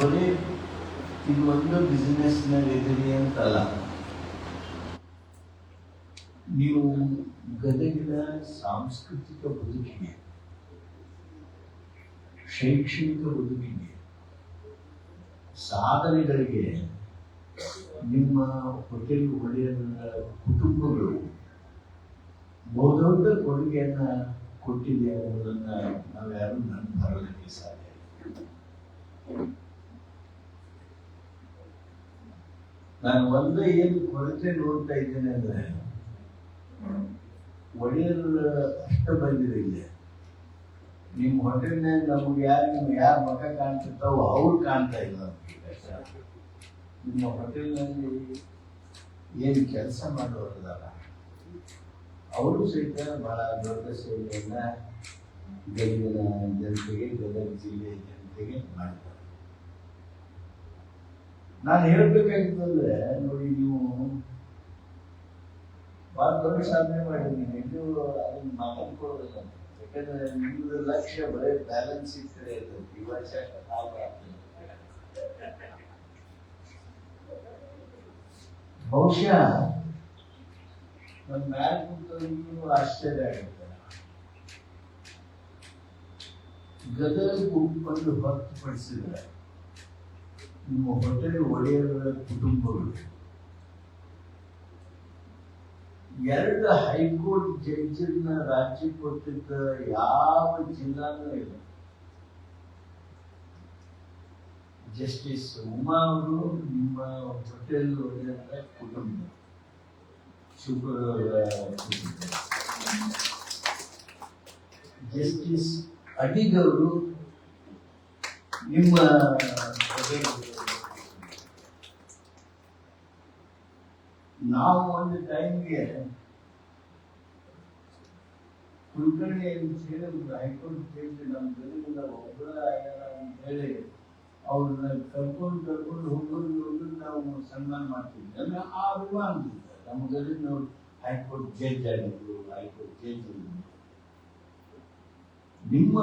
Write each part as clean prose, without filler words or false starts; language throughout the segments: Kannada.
ಬರೀ ಇದು ಒಂದು ಬಿಸ್ನೆಸ್ನಲ್ಲಿ ಇದ್ದೀರಿ ಅಂತಲ್ಲ, ನೀವು ಗದಗಿನ ಸಾಂಸ್ಕೃತಿಕ ಬದುಕಿಗೆ, ಶೈಕ್ಷಣಿಕ ಬದುಕಿಗೆ, ಸಾಧನೆಗಳಿಗೆ ನಿಮ್ಮ ಹೋಟೆಲ್ ಒಡೆಯರ ಕುಟುಂಬಗಳು ಬಹುದೊಡ್ಡ ಕೊಡುಗೆಯನ್ನ ಕೊಟ್ಟಿದೆ ಅನ್ನೋದನ್ನ ನಾವ್ಯಾರು ಬರಲಿಕ್ಕೆ ಸಾಧ್ಯ. ನಾನು ಒಂದೇ ಏನು ಕೊರತೆ ನೋಡ್ತಾ ಇದ್ದೇನೆ ಅಂದ್ರೆ, ಒಡೆಯರ ಅಷ್ಟ ಬಂದಿರಲಿಲ್ಲ. ನಿಮ್ಮ ಹೋಟೆಲ್ನಾಗ ನಮ್ಗೆ ಯಾರ ಮಗ ಕಾಣ್ತಿರ್ತಾವೋ ಅವ್ರು ಕಾಣ್ತಾ ಇಲ್ಲ. ನಿಮ್ಮ ಹೋಟೆಲ್ನಲ್ಲಿ ಏನು ಕೆಲಸ ಮಾಡೋರಲ್ಲ ಅವರು ಸಹಿತ ಬಹಳ ದೊಡ್ಡ ಸೇವೆಯನ್ನ ಗದಗಿನ ಜನತೆಗೆ, ಗದಗ ಜಿಲ್ಲೆಯ ಜನತೆಗೆ ಮಾಡ್ತಾರೆ. ನಾನು ಹೇಳ್ಬೇಕಾಗಿತ್ತಂದ್ರೆ, ನೋಡಿ ನೀವು ಬಹಳ ದೊಡ್ಡ ಸಾಧನೆ ಮಾಡಿದ್ದೀನಿ. ನೀವು ಅದನ್ನ ಮಾತಾಡ್ಕೊಳ್ಳೋದಿಲ್ಲ, ಯಾಕಂದ್ರೆ ನಿಮ್ದು ಲಕ್ಷ್ಯ ಬರೀ ಬ್ಯಾಲೆನ್ಸ್ ಇರ್ತದೆ. ಈ ವರ್ಷ ಬಹುಶಃ ನಮ್ಮ ಮ್ಯಾಲ ಕುಂತವರಿಗೂ ಆಶ್ಚರ್ಯ ಆಗುತ್ತೆ. ಗದಗ ಗುಂಪನ್ನು ಹೊರತುಪಡಿಸಿದ್ರೆ ನಿಮ್ಮ ಹೋಟೆಲ್ ಒಡೆಯರ ಕುಟುಂಬಗಳು 2 ಹೈಕೋರ್ಟ್ ಜಡ್ಜನ್ನ ರಾಜ್ಯ ಕೊಟ್ಟಿದ್ದ ಯಾವ ಜಿಲ್ಲಾನೂ ಇಲ್ಲ. ಜಸ್ಟಿಸ್ ಉಮಾ ಅವರು ನಿಮ್ಮ ಹೋಟೆಲ್ ಒಡೆಯರ ಕುಟುಂಬ, ಶುಕ್ರ ಕುಟುಂಬ. ಜಸ್ಟಿಸ್ ಅಡಿಗ್ ಅವರು ನಿಮ್ಮ ನಾವು ಒಂದು ಟೈಮ್ಗೆ ಕುಲಕರ್ಣಿ ಅಂತ ಹೇಳಿ ಒಂದು ಹೈಕೋರ್ಟ್ ಜಡ್ಜ್ ನಮ್ಮ ಗದಗಿಂದ ಒಬ್ಬರ ಅಂತ ಹೇಳಿ ಅವ್ರನ್ನ ಕರ್ಕೊಂಡು ಹೋಗೋದು ನಾವು ಸನ್ಮಾನ ಮಾಡ್ತಿದ್ವಿ. ಅಂದ್ರೆ ಆ ಅಭಿಮಾನ ನಮ್ಮ ಗದಗಿನವ್ರು ಹೈಕೋರ್ಟ್ ಜಡ್ಜ್ ಆಗಿದ್ರು, ಹೈಕೋರ್ಟ್ ಜಡ್ಜ್ ನಿಮ್ಮ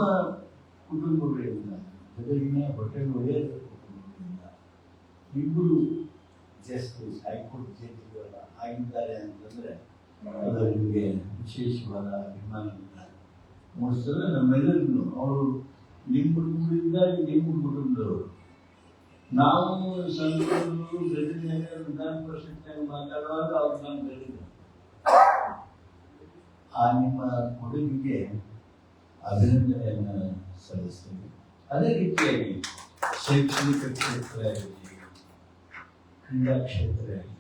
ಕುಟುಂಬಗಳಿಂದ, ಗದಗಿನ ಹೋಟೆಲ್ ಒಡೆಯರ ಕುಟುಂಬಗಳಿಂದ ಇಬ್ಬರು ಜಸ್ಟಿಸ್ ಹೈಕೋರ್ಟ್ ಜಡ್ಜ್ಗಳ ಆಗಿದ್ದಾರೆ ಅಂತಂದ್ರೆ ಅದು ನಿಮಗೆ ವಿಶೇಷವಾದ ಅಭಿಮಾನದಿಂದ ಮೂಡಿಸಲು ನಮ್ಮೆಲ್ಲರಿಗೂ ಅವರು ನಿಮ್ಮ ಕುಟುಂಬದಿಂದಾಗಿ ನಿಮ್ಮ ಕುಟುಂಬದವರು. ನಾವು ಸಂತರು ಗದಗಿನಾಗ ವಿಧಾನ ಪರಿಷತ್ನಾಗ ಮಾತಾಡುವಾಗ ಅವ್ರು ನಮ್ಮ ಗದಗ. ಆ ನಿಮ್ಮ ಕೊಡುಗೆಗೆ ಅಭಿನಂದನೆಯನ್ನ ಸಲ್ಲಿಸ್ತೀವಿ. ಅದೇ ರೀತಿಯಾಗಿ ಶೈಕ್ಷಣಿಕ ಕ್ಷೇತ್ರ ಆಗಲಿ, ಕ್ರೀಡಾ ಕ್ಷೇತ್ರ ಆಗಲಿ,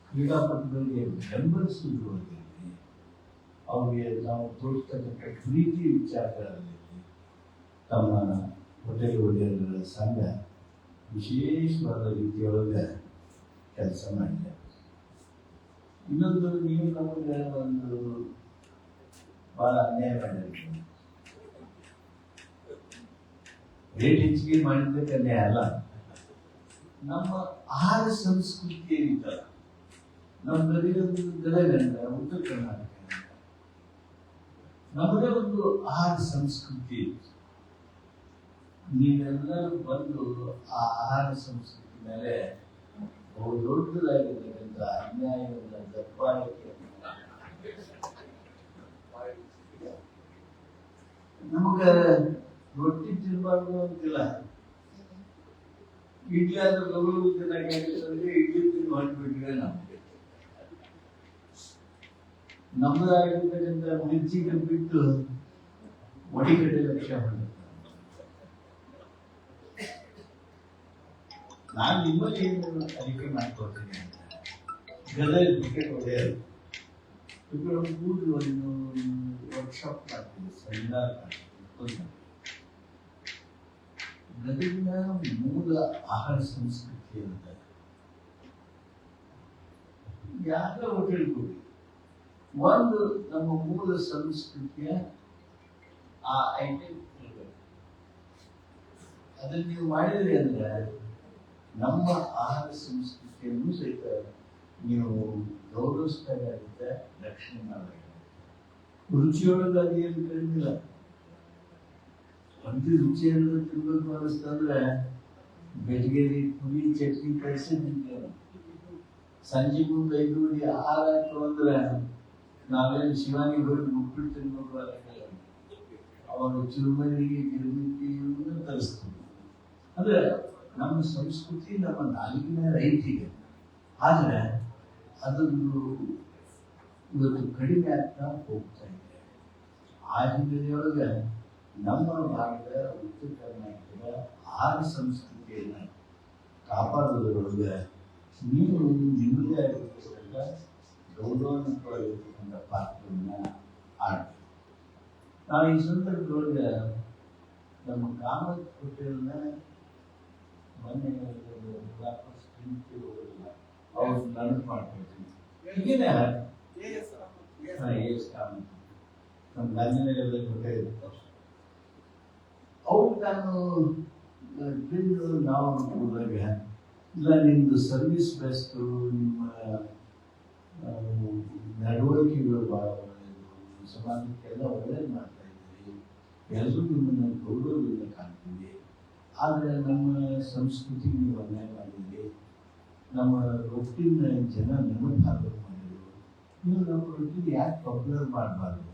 ಕ್ರೀಡಾಪಟುಗಳಿಗೆ ಬೆಂಬಲಿಸುವುದರಲ್ಲಿ ಅವ್ರಿಗೆ ನಾವು ತೋರಿಸ್ತಕ್ಕಂಥ ಪ್ರೀತಿ ವಿಚಾರಗಳಲ್ಲಿ ತಮ್ಮ ಹೋಟೆಲ್ ಒಡೆಯರ ಸಂಘ ವಿಶೇಷವಾದ ರೀತಿಯೊಳಗೆ ಕೆಲಸ ಮಾಡಿದೆ. ಇನ್ನೊಂದು, ನೀವು ನಮಗೆ ಒಂದು ಬಹಳ ಅನ್ಯಾಯ ಮಾಡಿರ್ತೀವಿ. ರೇಟ್ ಹೆಚ್ಚಿಗೆ ಮಾಡಿದ್ದಕ್ಕೆ ಅನ್ಯಾಯ ಅಲ್ಲ. ನಮ್ಮ ಆಹಾರ ಸಂಸ್ಕೃತಿ ಏನಿತ್ತಲ್ಲ, ನಮ್ಮ ಗದಗ ಉತ್ತರ ಕರ್ನಾಟಕ ನಮ್ಮದೇ ಒಂದು ಆಹಾರ ಸಂಸ್ಕೃತಿ ಇತ್ತು. ನೀವೆಲ್ಲರೂ ಬಂದು ಆ ಆಹಾರ ಸಂಸ್ಕೃತಿ ಮೇಲೆ ಬಹು ದೊಡ್ಡದಾಗಿರ್ತಕ್ಕಂಥ ಅನ್ಯಾಯದ ದಬ್ಬಾಳಿಕೆ ನಮಗ ರೊಟ್ಟಿ ತಿನ್ನಬಾರ್ದು ಅಂತಿಲ್ಲ. ಇಡ್ಲಿ ಆದ್ರೆ ಲಗು ತಿನ್ನಕ್ಕೆ ಇಡ್ಲಿ ತಿಂದು ಹೊರಟ್ಬಿಟ್ರೆ ನಮ್ಮದಾಗಿರ್ತಕ್ಕಂಥ ಮಿರ್ಚಿಗೆ ಬಿಟ್ಟು ಒಡಿಗಡೆ ಲಕ್ಷ್ಯ ಮಾಡಿರ್ತಾರೆ. ನಾನು ನಿಮ್ಮಲ್ಲಿ ಏನು ಅರಿಕೆ ಮಾಡ್ಕೊಳ್ತೀನಿ ಅಂತ ಗದಗ ಕ್ರಿಕೆಟ್ ಒಡೆಯರು ಕೂಡಿ ಒಂದು ವರ್ಕ್ಶಾಪ್ ಮಾಡ್ತೀವಿ, ಸೆಮಿನಾರ್ ಮಾಡ್ತೀವಿ. ಗದಗಿನ ಮೂಲ ಆಹಾರ ಸಂಸ್ಕೃತಿ ಅಂತ ಯಾರ ಹೋಟೆಲ್ ಕೊಡಿ, ಒಂದು ನಮ್ಮ ಮೂಲ ಸಂಸ್ಕೃತಿಯ ಆ ಐಟಮ್ ಇರಬೇಕು. ಅದನ್ನು ನೀವು ಮಾಡಿದ್ರಿ ಅಂದ್ರೆ ನಮ್ಮ ಆಹಾರ ಸಂಸ್ಕೃತಿಯನ್ನು ಸಹಿತ ನೀವು ಗೌರವಿಸಬೇಕಾಗುತ್ತೆ, ರಕ್ಷಣೆ ಮಾಡಬೇಕು. ರುಚಿಯೊಳಗಾಗಿ ಏನು ಕಡಿಮಿಲ್ಲ. ಒಂದು ರುಚಿಯನ್ನು ತಿನ್ಬೇಕು ಅನ್ನಿಸ್ತಂದ್ರೆ ಬೆಳಗ್ಗೆ ಪುರಿ ಚಟ್ನಿ ಕಳಿಸಿದ್ದೇವೆ. ಸಂಜೆ ಮುಂದೆ 5 6 ಅಂದ್ರೆ ನಾವೇನು ಶಿವಾನಿ ಹೋಗಿ ಉಪ್ಪಿಟ್ಟು ತಿನ್ಬೇಕು ಅನ್ನಂಗಿಲ್ಲ. ಅವರು ಚುರುಮರಿಗೆ ಗಿರ್ಮಿಟ್ಟಿಯನ್ನು ತರಿಸ್ತೀವಿ. ಅಂದ್ರೆ ನಮ್ಮ ಸಂಸ್ಕೃತಿ ನಮ್ಮ ನಾಲ್ಕಿನ ರೈತಿಗೆ, ಆದ್ರೆ ಅದನ್ನು ಇವತ್ತು ಕಡಿಮೆ ಆಗ್ತಾ ಹೋಗ್ತಾ ಇದೆ. ಆ ಹಿನ್ನೆಲೆಯೊಳಗೆ ನಮ್ಮ ಭಾಗದ ಉತ್ತರ ಕರ್ನಾಟಕದ ಆಹಾರ ಸಂಸ್ಕೃತಿಯನ್ನು ಕಾಪಾಡೋದ್ರೊಳಗೆ ನೀವು ನಿಮ್ಮದೇ ಆಗಿರ್ತಕ್ಕಂಥ ಗೌರವಾನ್ವಿತವಾಗಿರ್ತಕ್ಕಂಥ ಪಾತ್ರವನ್ನು ಆಡ್ತೀವಿ. ನಾವು ಈ ಸಂದರ್ಭದೊಳಗೆ ನಮ್ಮ ಕಾಮತ್ ಹೋಟೆಲ್ನ ಮೊನ್ನೆ ಅವ್ರು ನೆನಪು ಮಾಡ್ಕೊಳ್ತೀನಿ. ಈಗೇನೆ ನಮ್ಮ ಗಾಂಧಿನಗರದ ಹೋಟೆಲ್ ಅವ್ರು ನಾನು ನಾವು ಹೋದಾಗ ಇಲ್ಲ ನಿಮ್ಮದು ಸರ್ವಿಸ್ ಬೆಸ್ಟು, ನಿಮ್ಮ ನಡವಳಿಕೆಗಳು ಭಾಳ ಒಳ್ಳೆಯದು, ಸಮಾಜಕ್ಕೆಲ್ಲ ಒಳ್ಳೇದು ಮಾಡ್ತಾ ಇದ್ದೀರಿ, ಎಲ್ಲರೂ ನಿಮ್ಮನ್ನು ಗೌರವದಿಂದ ಕಾಣ್ತೀವಿ. ಆದರೆ ನಮ್ಮ ಸಂಸ್ಕೃತಿ ನೀವು ಅನ್ಯಾಯ ಮಾಡಿದ್ದೀರಿ, ನಮ್ಮ ರೊಟ್ಟಿನ ಜನ ನೆನಪಾಗಬೇಕು ಮಾಡಿದ್ರು, ನೀವು ನಮ್ಮ ರೊಟ್ಟಿಗೆ ಯಾಕೆ ಪಾಪ್ಯುಲರ್ ಮಾಡಬಾರ್ದು?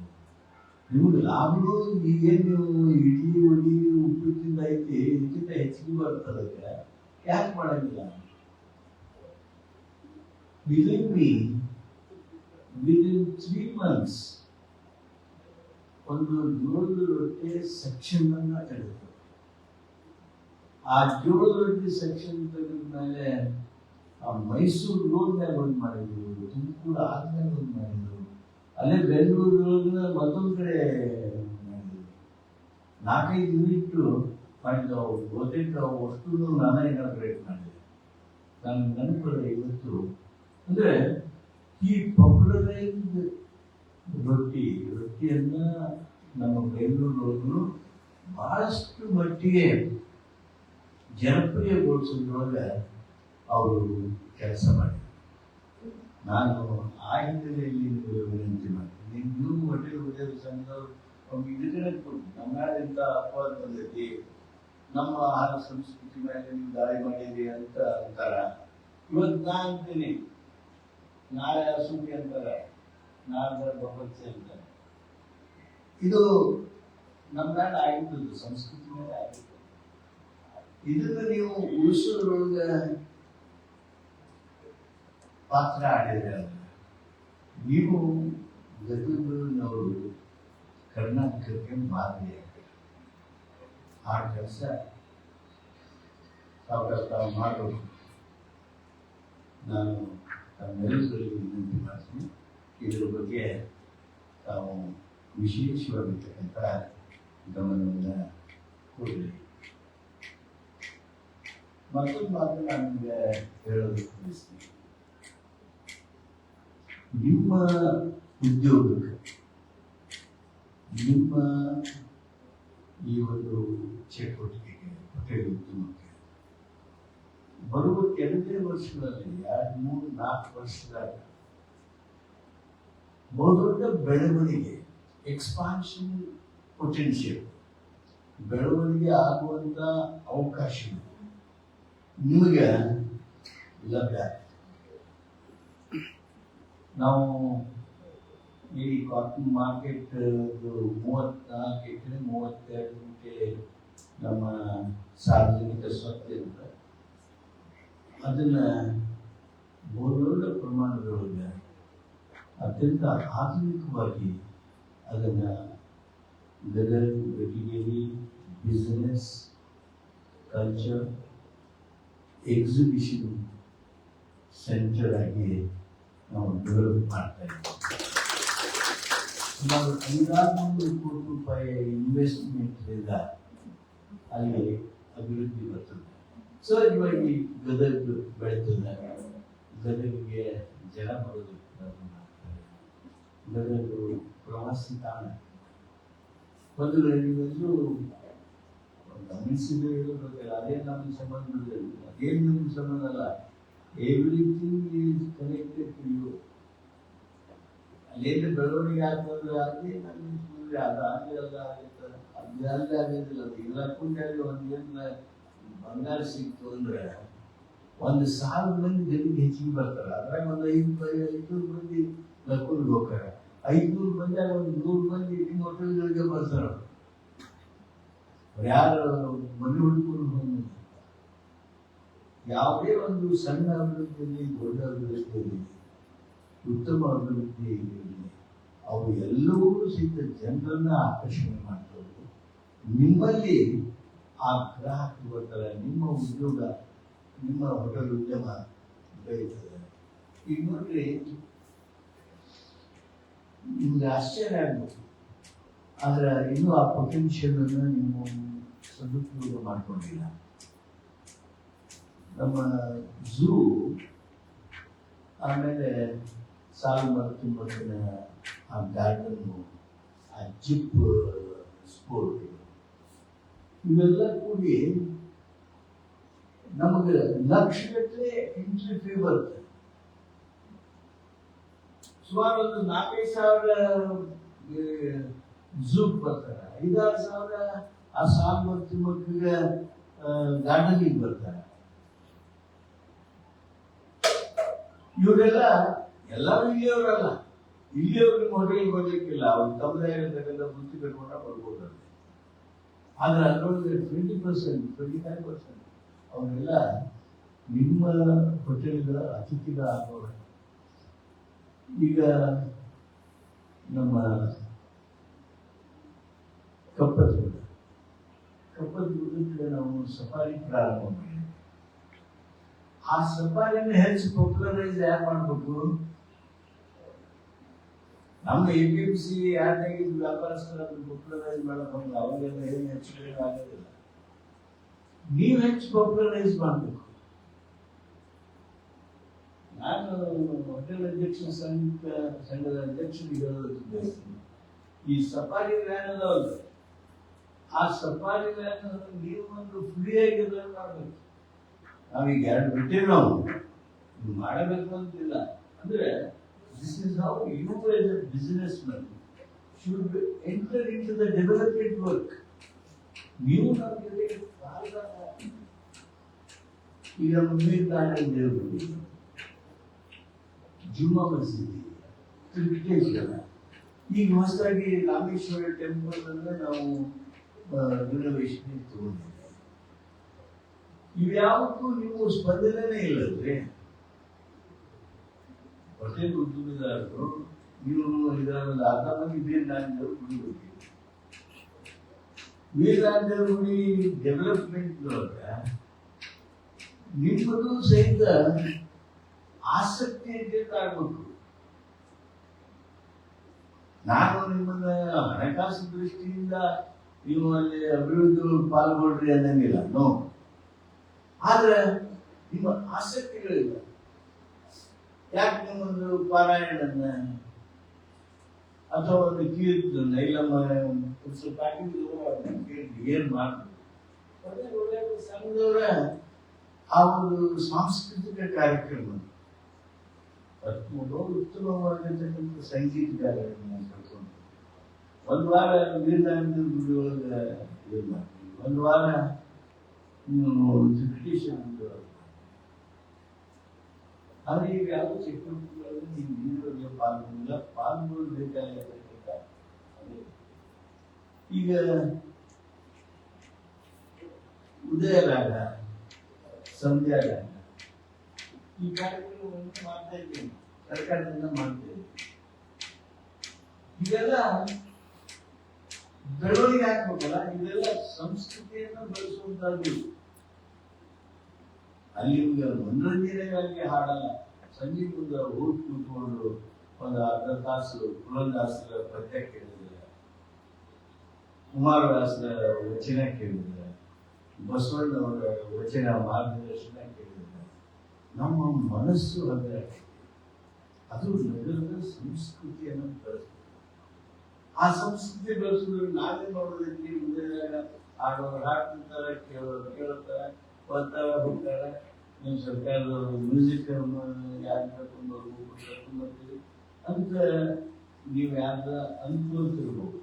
ನಿಮ್ಗೆ ಲಾಭಗಳು ಈಗೇನು ನೀವು ಇಡ್ಲಿ ವಡಿ ಉಪ್ಪಿಟ್ಟಿಂದ ಐತಿ, ಇದಕ್ಕಿಂತ ಹೆಚ್ಚಿಗೆ ಬರ್ತದಕ್ಕೆ ಯಾಕೆ ಮಾಡೋಂಗಿಲ್ಲ? Believe me, within 3 months ಒಂದು ಜೋಳದ ರೊಟ್ಟಿ ಸೆಕ್ಷನ್ ಅನ್ನ ತೆಗೆದು, ಆ ಜೋಳದ ರೊಟ್ಟಿ ಸೆಕ್ಷನ್ ತೆಗೆದ ಮೇಲೆ ಮೈಸೂರು ರೋಡ್ನಾಗ ಒಂದು ಮಾಡಿದ್ರು, ತುಮಕೂರು ಆದ್ಮೇಲೆ ಒಂದು ಮಾಡಿದ್ರು, ಅಲ್ಲೇ ಬೆಂಗಳೂರೊಳಗಿನ ಮತ್ತೊಂದು ಕಡೆ ಮಾಡಿದ್ರು. 4-5 ಯೂನಿಟ್ ಮಾಡಿದ್ದು. ಬಹುತೇಕ ಅಷ್ಟು ನಾನೇ ಇನಾಗ್ರೇಟ್ ಮಾಡಿದೆ. ನಾನು ನೆನಪಲ್ಲ ಇವತ್ತು. ಅಂದ್ರೆ ಈ ಪಾಪ್ಯುಲರೈಸ್ಡ್ ರೊಟ್ಟಿಯನ್ನ ನಮ್ಮ ಬೆಂಗಳೂರೊಳಗೂ ಬಹಳಷ್ಟು ಮಟ್ಟಿಗೆ ಜನಪ್ರಿಯಗೊಳಿಸೋದ್ರೊಳಗೆ ಅವರು ಕೆಲಸ ಮಾಡಿದ್ರು. ನಾನು ಆ ಹಿನ್ನೆಲೆಯಲ್ಲಿ ವಿನಂತಿ ಮಾಡ್ತೀನಿ, ನೀವು ಹೋಟೆಲ್ ಸಂಘದವ್ರು ಇದನ್ನೇ ಕೊಟ್ಟು ನಮ್ಮ ಇಂಥ ಅಪವಾದ ಬಂದೈತಿ, ನಮ್ಮ ಆಹಾರ ಸಂಸ್ಕೃತಿ ಮೇಲೆ ನೀವು ದಾಳಿ ಮಾಡಿರಿ ಅಂತ ಅಂತಾರ. ಇವತ್ತು ನಾ ಅಂತೀನಿ, ನಾಳೆ ಸುದ್ದಿ ಅಂತಾರೆ, ನಾಳೆ ಬೊಬ್ಬಚ್ಚೆ ಅಂತಾರೆ. ಇದು ನಮ್ಮ ಮೇಲೆ ಆಗಿದ್ದು, ಸಂಸ್ಕೃತಿ ಮೇಲೆ ಆಗಿದ್ದು. ಇದನ್ನ ನೀವು ಉಳಿಸೋದ್ರೊಳಗೆ ಪಾತ್ರ ಆಡಿದ್ರೆ ನೀವು ಗದಗಿನವರು ಕರ್ನಾಟಕಕ್ಕೆ ಮಾದರಿ ಆ ಕೆಲಸ ತಾವು ಮಾಡಬೇಕು. ನಾನು ತಮ್ಮೆಲ್ಲರಿಗೂ ವಿನಂತಿ ಮಾಡ್ತೀನಿ, ಇದರ ಬಗ್ಗೆ ತಾವು ವಿಶೇಷವಾಗಿರ್ತಕ್ಕಂಥ ಗಮನವನ್ನು ಕೊಡಲಿ. ಮತ್ತೊಂದು ಮಾತು ನನಗೆ ಹೇಳೋದಕ್ಕೆ ಬಯಸ್ತೀನಿ. ನಿಮ್ಮ ಉದ್ಯೋಗಕ್ಕೆ, ನಿಮ್ಮ ಈ ಒಂದು ಚಟುವಟಿಕೆಗೆ, ಹೋಟೆಲ್ ಉದ್ಯಮಕ್ಕೆ ಬರುವ ಕೆಲವೇ ವರ್ಷಗಳಲ್ಲಿ 2-3-4 ವರ್ಷದಾಗ ಬಹುದೊಡ್ಡ ಬೆಳವಣಿಗೆ, ಎಕ್ಸ್ಪಾನ್ಷನ್ ಪೊಟೆನ್ಷಿಯಲ್, ಬೆಳವಣಿಗೆ ಆಗುವಂತ ಅವಕಾಶಗಳು ನಿಮಗೆ ಲಭ್ಯ. ನಾವು ಈ ಕಾಟನ್ ಮಾರ್ಕೆಟ್ 34 ಎಕರೆ 32 ಗುಂಟೆ ನಮ್ಮ ಸಾರ್ವಜನಿಕ ಸ್ವತ್ತು ಇರುತ್ತೆ. ಅದನ್ನ ಬಹುದೊಡ್ಡ ಪ್ರಮಾಣದೊಳಗೆ ಅತ್ಯಂತ ಆಧುನಿಕವಾಗಿ ಅದನ್ನ Gadag Betageri business culture exhibition centre ಆಗಿ ನಾವು ಡೆವಲಪ್ ಮಾಡ್ತಾ ಇದ್ದೀವಿ. ಸುಮಾರು 500 ಕೋಟಿ ರೂಪಾಯಿ ಇನ್ವೆಸ್ಟ್ಮೆಂಟ್ ಇಂದ ಅಲ್ಲಿ ಅಭಿವೃದ್ಧಿ ಬರ್ತದೆ. ಸಹಜವಾಗಿ ಗದಗ ಬೆಳೀತದೆ, ಗದಗಿಗೆ ಜನ ಬರೋದಕ್ಕೆ ಪ್ರಾರಂಭ ಮಾಡ್ತಾರೆ. ಗದಗ ಪ್ರವಾಸಿ ತಾಣ. ಮೊದಲು ನೀವೆಲ್ಲರೂ ಗಮನಿಸಿದ್ರೆ ಹೇಳೋದಿಲ್ಲ, ಅದೇ ನಮ್ಮ ಸಂಬಂಧದಲ್ಲಿ, ಅದೇನು ನಿಮ್ಮ ಸಂಬಂಧ ಅಲ್ಲ. Everything is connected to you. ಅಲ್ಲೇನು ಬೆಳವಣಿಗೆ ಆಗ್ತದೆ ಆಗಲಿ, ನಮಗೆ ಮುಂದೆ ಅದಾಗಲಿ ಅಲ್ಲ ಆಗುತ್ತೆ, ಅಲ್ಲೇ ಆಗೋದಿಲ್ಲ. ಅದು ಇಲ್ಲಕ್ಕೂ ಒಂದೇನು ಬಂಗಾರ ಸಿಕ್ತು ಅಂದ್ರೆ 1,000 ಮಂದಿ ಗಲ್ಲಿಗೆ ಹೆಚ್ಚಿಗೆ ಬರ್ತಾರೆ. ಅದ್ರಾಗ ಒಂದು 500 ಮಂದಿ ಲಕ್ಕೂರಿಗೆ ಹೋಗ್ತಾರೆ. 500 ಮಂದಿಯಾಗ ಒಂದು 100 ಮಂದಿ ನಿಮ್ಮ ಹೋಟೆಲ್ಗಳಿಗೆ ಬರ್ತಾರೆ. ಯಾರು ಮನೆ ಹುಡುಕೊಂಡು ಹೋಗಿ ಯಾವುದೇ ಒಂದು ಸಣ್ಣ ಅಭಿವೃದ್ಧಿಯಲ್ಲಿ, ದೊಡ್ಡ ಅಭಿವೃದ್ಧಿಯಲ್ಲಿ, ಉತ್ತಮ ಅಭಿವೃದ್ಧಿ ಇರಲಿ, ಅವು ಎಲ್ಲವೂ ಸಹಿತ ಜನರನ್ನ ಆಕರ್ಷಣೆ ಮಾಡ್ತಾರೆ. ನಿಮ್ಮಲ್ಲಿ ಆ ಗ್ರಾಹಕರು ಬರ್ತಾರೆ, ನಿಮ್ಮ ಉದ್ಯೋಗ, ನಿಮ್ಮ ಹೋಟೆಲ್ ಉದ್ಯಮ ಬೆಳೀತದೆ. ಈಗ ನೋಡ್ರಿ, ನಿಮ್ಗೆ ಆಶ್ಚರ್ಯ ಆಗ್ಬೋದು, ಆದ್ರೆ ಇನ್ನೂ ಆ ಪೊಟೆನ್ಷಿಯಲ್ ಅನ್ನು ನೀವು ಸದುಪಯೋಗ ಮಾಡ್ಕೊಂಡಿಲ್ಲ. ನಮ್ಮ ಝೂ, ಆಮೇಲೆ ಸಾಲು ತುಂಬತ್ತಿನ ಆ ಗಾರ್ಡನ್ನು, ಆ ಜಿಪ್ ಸ್ಪೋರ್ಟ್, ಇವೆಲ್ಲ ಕೂಡಿ ನಮಗೆ ಲಕ್ಷಗಟ್ಟಲೆ ಎಂಟ್ರಿ ಫೀ ಬರುತ್ತೆ. ಸುಮಾರು ಒಂದು 4,000 ಝೂಕ್ ಬರ್ತಾರೆ, 5,000 ಆ ಸಾಲು ತಿಮ್ಮಕ್ಕಿಗೆ ಗಾರ್ಡನಿಗೆ ಬರ್ತಾರೆ. ಇವರೆಲ್ಲ ಎಲ್ಲರೂ ಇಲ್ಲಿಯವರಲ್ಲ, ಇಲ್ಲಿಯವ್ರು ನಿಮ್ಮ ಹೋಟೆಲ್ಗೆ ಬರ್ಲಿಕ್ಕಿಲ್ಲ, ಅವ್ರು ತಮ್ಮದೇ ಆಗಿರ್ತಕ್ಕಂಥ ಬುತ್ತಿ ಕಟ್ಕೊಂಡ ಬರ್ಬೋದು. ಆದ್ರೆ ಅದರೊಳಗೆ 20%, 25% ಅವರೆಲ್ಲ ನಿಮ್ಮ ಹೋಟೆಲ್ಗಳ ಅತಿಥಿಗಳಾಗೋರು. ಈಗ ನಮ್ಮ ಕಪ್ಪತ್ ಗುಡ್ಡಕ್ಕೆ ನಾವು ಸಫಾರಿ ಪ್ರಾರಂಭ ಮಾಡಿ, ಆ ಸಫಾರಿನ ಹೆಚ್ಚು ಪಾಪ್ಯುಲರೈಸ್ ಯಾಕೆ ಮಾಡಬೇಕು? ನಮ್ಮ APMC ಯಾರ್ದಾಗಿ ವ್ಯಾಪಾರಸ್ಥರನ್ನು ಪಾಪ್ಯುಲರೈಸ್ ಮಾಡಬೇಕು, ಅವರಿಗೆಲ್ಲ ಏನು ಹೆಚ್ಚು ಆಗೋದಿಲ್ಲ. ನೀವು ಹೆಚ್ಚು ಪಾಪ್ಯುಲರೈಸ್ ಮಾಡಬೇಕು. ನಾನು ಹೋಟೆಲ್ ಅಧ್ಯಕ್ಷ ಸಂಘದ ಅಧ್ಯಕ್ಷರಿಗೆ ಹೇಳೋದು, ಈ ಸಫಾರಿ ವ್ಯಾನ್ ಅದಾವಲ್ಲ, ಆ ಸಫಾರಿ ವ್ಯಾನ್ ನೀವು ಒಂದು ಫ್ರೀ ಆಗಿರೋದನ್ನ ಮಾಡಬೇಕು. ನಾವೀಗ 2 ಬಿಟ್ಟೇವೆ, ನಾವು ಮಾಡಬೇಕು ಅಂತಿಲ್ಲ. ಅಂದ್ರೆ this is how you as a business man should enter into the development work. ನೀವು ನಮಗೆ ಈಗ ದೇವರು, ಜುಮ್ಮಾ ಮಸೀದಿ, ತ್ರಿಕೇಶ್ವರ, ಈಗ ಹೊಸದಾಗಿ ರಾಮೇಶ್ವರ ಟೆಂಪಲ್ ಅನ್ನ ನಾವು ರಿನೋವೇಷನ್ ತಗೊಂಡಿದ್ದೇವೆ. ಇವ್ಯಾವುದಕ್ಕೂ ನೀವು ಸ್ಪಂದನೆ ಇಲ್ಲದ್ರೆ ಹೋಟೆಲ್ ಉದ್ಯಮಿದಾರರು, ನೀವು ಇದರಲ್ಲಿ ಅರ್ಧ ಮಂದಿ ವೀರನಾರಾಯಣದೇವರು ಗುಡಿ ಹೋಗಿ, ವೀರನಾರಾಯಣದೇವ್ರ ಗುಡಿ ಡೆವಲಪ್ಮೆಂಟ್ ನಿಮ್ಮದು ಸಹಿತ ಆಸಕ್ತಿ ಆಗ್ಬೇಕು. ನಾನು ನಿಮ್ಮನ್ನ ಹಣಕಾಸು ದೃಷ್ಟಿಯಿಂದ ನೀವು ಅಲ್ಲಿ ಅಭಿವೃದ್ಧಿ ಪಾಲ್ಗೊಳ್ರಿ ಅನ್ನಂಗಿಲ್ಲ, ನೋ. ಆದ್ರೆ ನಿಮ್ಮ ಆಸಕ್ತಿಗಳಿಲ್ಲ. ಯಾಕೆ ನಿಮ್ಮೊಂದು ಪಾರಾಯಣನ್ನ ಅಥವಾ ಒಂದು ಕೀರ್ತನ ಇಲ್ಲಮ್ಮ ಏನ್ ಮಾಡ್ಬೇಕು? ಒಳ್ಳೆ ಸಂಘದವರ ಆ ಒಂದು ಸಾಂಸ್ಕೃತಿಕ ಕಾರ್ಯಕ್ರಮ, ಉತ್ತಮವಾಗಿರ್ತಕ್ಕಂಥ ಸಂಗೀತ ಕಾರ್ಯಕ್ರಮ ಕರ್ಕೊಂಡು ಒಂದು ವಾರ ವೀರನಾರಾಯಣ ಗುಡಿ ಒಳಗೆ ಇದು ಮಾಡ್ತೀವಿ, ಒಂದು ವಾರ ನೀವು ತ್ರಿಕಟೇಶ್ವರ ಗುಡಿ ಒಳಗೆ. ಆದ್ರೆ ಈಗ ಯಾವುದು ಚಟುವಟಿಕೆಗಳಲ್ಲಿ ನೀವು ನೀರಲ್ಲಿ ಪಾಲ್ಗೊಳ್ಬೇಕಾಗಿರ್ತಕ್ಕಂಥ. ಈಗ ಉದಯರಾಗ, ಸಂಧ್ಯಾರಾಗ, ಈ ಕಾರ್ಯಕ್ರಮವನ್ನು ಮಾಡ್ತಾ ಇದ್ದೇನೆ, ಸರ್ಕಾರದಿಂದ ಮಾಡ್ತೇವೆ. ಇದೆಲ್ಲ ಬೆಳವಣಿಗೆ ಹಾಕ್ಬೇಕಲ್ಲ, ಇದೆಲ್ಲ ಸಂಸ್ಕೃತಿಯನ್ನು ಬೆಳೆಸುವಂತದ್ದು. ಅಲ್ಲಿ ಮನೋರಂಜನೆಗಾಗಿ ಹಾಡಲ್ಲ, ಸಂಜೆ ಮುಂದೆ ಹೋಗಿ ಕೂತ್ಕೊಂಡು ಒಂದು ಅರ್ಧ ತಾಸು ಪುರಂದಾಸರ ಪದ್ಯ ಕೇಳಿದ್ರೆ, ಕುಮಾರದಾಸರ ವಚನ ಕೇಳಿದ್ರೆ, ಬಸವಣ್ಣವರ ವಚನ ಮಾರ್ಗದರ್ಶನ ಕೇಳಿದ್ರೆ ನಮ್ಮ ಮನಸ್ಸು ಅಂದ್ರೆ ಅದು ನಗರದ ಸಂಸ್ಕೃತಿಯನ್ನು ಬೆಳೆಸ್ತದೆ. ಆ ಸಂಸ್ಕೃತಿ ಬೆಳೆಸಿದ್ರೆ ನಾವೇ ನೋಡೋದಕ್ಕೆ ಆಡೋರು ಹಾಡ್ತಿರ್ತಾರೆ, ಕೇಳ್ತಾರೆ, ಬರ್ತಾರೆ, ಹೋಗ್ತಾರೆ. ನೀವು ಸರ್ಕಾರದವರು ಮ್ಯೂಸಿಕ್ ಯಾರು ಕರ್ಕೊಂಡು ಬರ್ತೀವಿ ಅಂತ ನೀವು ಯಾರ ಅನುಕೂಲತಿರ್ಬೋದು.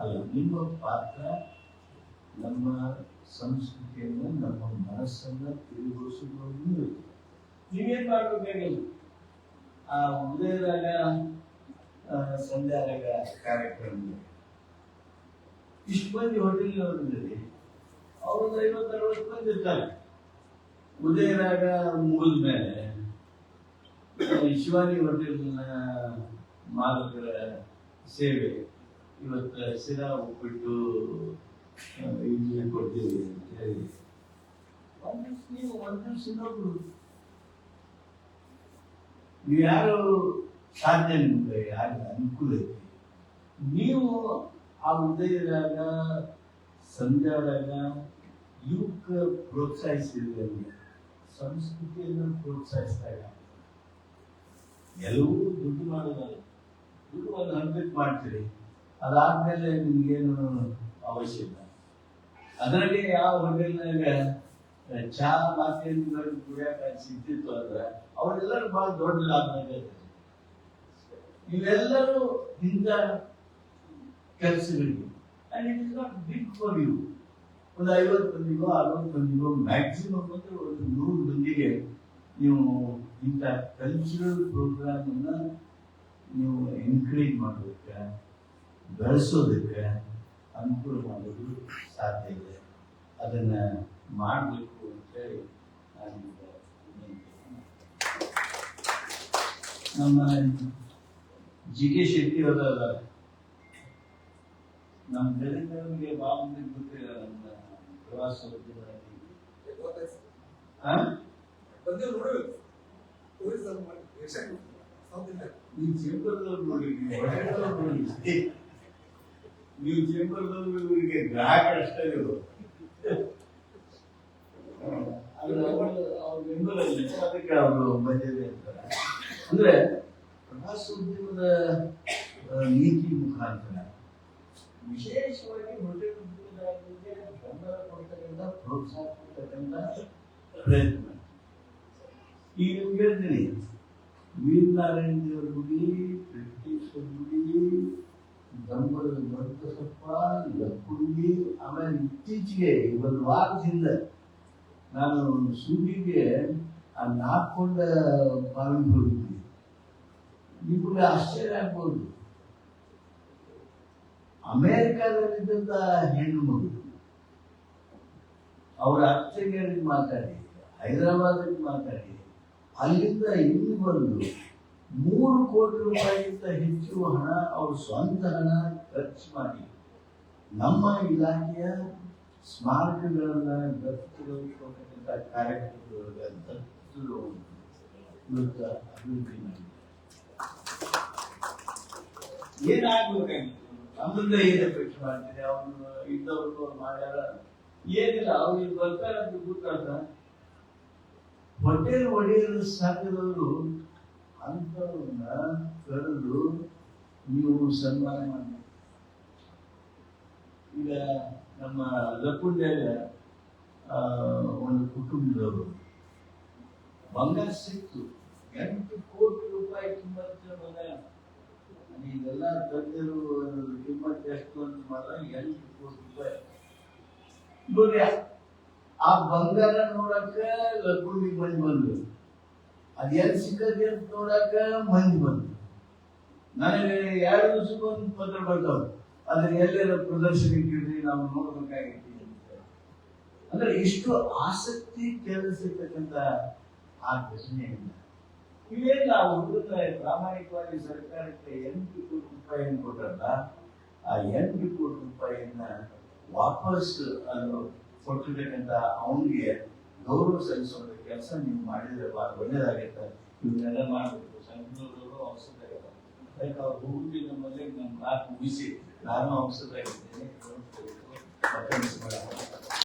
ಅಲ್ಲ, ನಿಮ್ಮ ಪಾತ್ರ ನಮ್ಮ ಸಂಸ್ಕೃತಿಯನ್ನು ನಮ್ಮ ಮನಸ್ಸನ್ನ ತಿರುಗಿಸುವುದು. ನೀವೇನ್ ಮಾಡ್ಬೇಕಾಗಿಲ್ಲ, ಆ ಉದಯದಾಗ ಸಂಧ್ಯಾದಾಗ ಕಾರ್ಯಕ್ರಮ ಇಷ್ಟು ಮಂದಿ ಹೋಟೆಲ್ನವರಲ್ಲಿ ಅವ್ರದ್ದು 50-60 ಮಂದಿ ಇರ್ತಾರೆ. ಉದಯರಾಗ ಮುಗಿದ ಮೇಲೆ ಶಿವಾನಿ ಹೋಟೆಲ್ನ ಮಾಲಕರ ಸೇವೆ ಇವತ್ತು ಶಿರಾ ಉಪ್ಪಿಟ್ಟು ಇಲ್ಲಿ ಕೊಡ್ತೀವಿ ಅಂತ ಹೇಳಿ ನೀವು ಒಂದು ಇನ್ನೊಬ್ರು ನೀವು ಯಾರು ಸಾಧ್ಯ ನಿಮ್ಗೆ ಯಾರು ಅನುಕೂಲ ಐತಿ, ನೀವು ಆ ಉದಯದಾಗ ಸಂಧ್ಯಾದಾಗ ಇವಕ್ಕೆ ಪ್ರೋತ್ಸಾಹಿಸಿದ್ರೆ ಸಂಸ್ಕೃತಿಯನ್ನು ಪ್ರೋತ್ಸಾಹಿಸಿದಾಗ ಎಲ್ಲವೂ ದುಡ್ಡು ಮಾಡೋದಲ್ಲ, ದುಡ್ಡು ಒಂದು ಹಂತಕ್ಕೆ ಮಾಡ್ತೀರಿ, ಅದಾದ್ಮೇಲೆ ನಿಮ್ಗೇನು ಅವಶ್ಯಕ. ಅದರಲ್ಲಿ ಯಾವ ಹೋಟೆಲ್ನಾಗ ಚಹಾ ಮಾತೇನು ಕುಡಿಯಾಕ ಸಿಗ್ತಿತ್ತು ಅಂದ್ರೆ ಅವರೆಲ್ಲರೂ ಬಹಳ ದೊಡ್ಡ ಲಾಭ. ಇವೆಲ್ಲರೂ ಇಂಥ ಕೆಲಸಗಳಿಗೆ and it is not big for you. ಒಂದು 50 ಮಂದಿಗೋ 60 ಮಂದಿಗೋ ಮ್ಯಾಕ್ಸಿಮಮ್ ಅಂದ್ರೆ ಒಂದು 100 ಮಂದಿಗೆ ನೀವು ಇಂಥ ಕಲ್ಚರಲ್ ಪ್ರೋಗ್ರಾಮ್ ಅನ್ನ ನೀವು ಎನ್ಕರೇಜ್ ಮಾಡೋದಕ್ಕೆ ಬೆಳೆಸೋದಕ್ಕೆ ಅನುಕೂಲ ಮಾಡೋದು ಸಾಧ್ಯ ಇದೆ. ಅದನ್ನ ಮಾಡಬೇಕು ಅಂತೇಳಿ ನಾನು ನಮ್ಮ ಜಿ.ಕೆ. ಶೆಟ್ಟಿ ಅವರ ನಮ್ಮ ಗದಗಿನವರಿಗೆ ಬಾಂಬೆ ಗೊತ್ತಿಲ್ಲ. ನಮ್ಮ ಪ್ರವಾಸೋದ್ಯಮ ನೀವು ಚೇಂಬರ್ದವ್ರು ನೋಡಿದ್ರಿ, ನೀವು ಚೇಂಬರ್ದವ್ರು ಇವರಿಗೆ ಗ್ರಾಹಕ ಅಷ್ಟೇ ಇವರು. ಅವ್ರ ಬೆಂಬಲ ಅದಕ್ಕೆ ಅವರು ಬಂದಿದೆ ಅಂತಾರೆ. ಅಂದ್ರೆ ಪ್ರವಾಸೋದ್ಯಮದ ನೀತಿ ಮುಖಾಂತರ ವಿಶೇಷವಾಗಿ ಹೋಟೆಲ್ ಉದ್ಯಮದಾರರಿಗೆ ಬೆಂಬಲ ಕೊಡ್ತಕ್ಕಂಥ ಪ್ರೋತ್ಸಾಹ ಕೊಡ್ತಕ್ಕಂಥ ಪ್ರಯತ್ನ. ಈಗ ನಿಮ್ಗೆ ಹೇಳ್ತೀನಿ, ವೀರನಾರಾಯಣ ದೇವರ ಗುಡಿ, ವೆಂಕಟೇಶ್ವರ ಗುಡಿ, ದಂಬರದ ದೊಡ್ಡಸಪ್ಪ, ಲಕ್ಕುಂಡಿ, ಆಮೇಲೆ ಇತ್ತೀಚೆಗೆ ಒಂದು ವಾರದಿಂದ ನಾನು ಸುದ್ದಿಗೆ ಆ ನಾಲ್ಕೊಂಡ ಬಾವಿಗೆ ಹೋಗಿದ್ವಿ. ನಿಮಗೆ ಆಶ್ಚರ್ಯ ಆಗ್ಬೋದು, ಅಮೇರಿಕಾದಲ್ಲಿದ್ದಂತ ಹೆಣ್ಣು ಮಗು ಅವರ ಅತ್ತೆಗೆ ಮಾತಾಡಿ, ಹೈದರಾಬಾದಲ್ಲಿ ಮಾತಾಡಿ, ಅಲ್ಲಿಂದ ಇಲ್ಲಿ ಬಂದು 3 ಕೋಟಿ ರೂಪಾಯಿಗಿಂತ ಹೆಚ್ಚು ಹಣ ಅವ್ರ ಸ್ವಂತ ಹಣ ಖರ್ಚು ಮಾಡಿ ನಮ್ಮ ಇಲಾಖೆಯ ಸ್ಮಾರಕಗಳನ್ನ ದತ್ತಗಳು ಕೊಡ್ತಕ್ಕಂಥ ಕಾರ್ಯಕ್ರಮಗಳಿಗೆ ದತ್ತಗಳು ಇವತ್ತು ಅಭಿವೃದ್ಧಿ ಮಾಡಿದ್ದಾರೆ. ಏನಾಗ್ಬೇಕಾಗಿತ್ತು, ನಮ್ಮಿಂದ ಏನು ಅಪೇಕ್ಷೆ ಮಾಡ್ತೀರಿ, ಅವನು ಇದ್ದವರು ಮಾಡ್ಯಾರ ಏನಿಲ್ಲ, ಅವ್ರಿಗೆ ಬರ್ತಾರೆ ಅಂತ ಗೊತ್ತಾಗ ಹೋಟೆಲ್ ಒಡೆಯಲು ಸಾಧ್ಯದವರು ಅಂಥವ್ರನ್ನ ಕರೆದು ನೀವು ಸನ್ಮಾನ ಮಾಡಿ. ಈಗ ನಮ್ಮ ಲಕ್ಕುಂಡ್ಯಾಗ ಒಂದು ಕುಟುಂಬದವರು ಬಂಗಾರ ಸಿಕ್ತು, 8 ಕೋಟಿ ರೂಪಾಯಿ ಕಿಮ್ಮತ್ತಿನ ಬಂಗಾರ. ಈಗೆಲ್ಲ ತಜ್ಞರು ಕಿಮ್ಮತ್ತು ಎಷ್ಟು ಅಂತ ಮಾಡಿದ್ರೆ 8 ಕೋಟಿ ರೂಪಾಯಿ. ನೋಡಿ, ಆ ಬಂಗಾರ ನೋಡಕ್ಕ ಲಕ್ಕುಂಡಿಗೆ ಮಂದಿ ಬಂದ್ರು, ಅದ್ ಎಲ್ಲಿ ಸಿಕ್ಕದೆ ಅಂತ ನೋಡಕ್ಕ ಮಂದಿ ಬಂದ್ರು. ನನಗೆ 2 ದಿವಸಕ್ಕೊಂದು ಪತ್ರ ಬರ್ತಾವ, ಅದ್ರ ಎಲ್ಲೆಲ್ಲ ಪ್ರದರ್ಶನಕ್ಕೆ ಇಡ್ರಿ, ನಾವು ನೋಡ್ಬೇಕಾಗಿತ್ತು. ಅಂದ್ರೆ ಇಷ್ಟು ಆಸಕ್ತಿ ಕೇಳಿಸಿರ್ತಕ್ಕಂಥ ಆ ಘಟನೆಯಿಂದ ಇವೇನು ಆ ಹುಡುಗ ಪ್ರಾಮಾಣಿಕವಾಗಿ ಸರ್ಕಾರಕ್ಕೆ 8 ಕೋಟಿ ರೂಪಾಯಿಯನ್ನು ಕೊಟ್ಟಲ್ಲ, ಆ 8 ಕೋಟಿ ರೂಪಾಯಿಯನ್ನ ವಾಪಸ್ ಕೊಟ್ಟಿರ್ತಕ್ಕಂಥ ಅವನಿಗೆ ಗೌರವ ಸಲ್ಲಿಸುವಂತ ಕೆಲಸ ನೀವು ಮಾಡಿದ್ರೆ ಬಹಳ ಒಳ್ಳೇದಾಗತ್ತೆ. ಇವನ್ನೆಲ್ಲ ಮಾಡಬೇಕು. ಸಂಘದವರು ಔಷಧಾಗಿದ್ದಾರೆ, ಅದಕ್ಕೆ ಅವ್ರು ಹೋಗಿ ನಮ್ಮಲ್ಲಿ ನಮ್ಮ ಮಾತು ಮುಗಿಸಿ ನಾನು ಔಷಧಾಗಿದ್ದೇನೆ.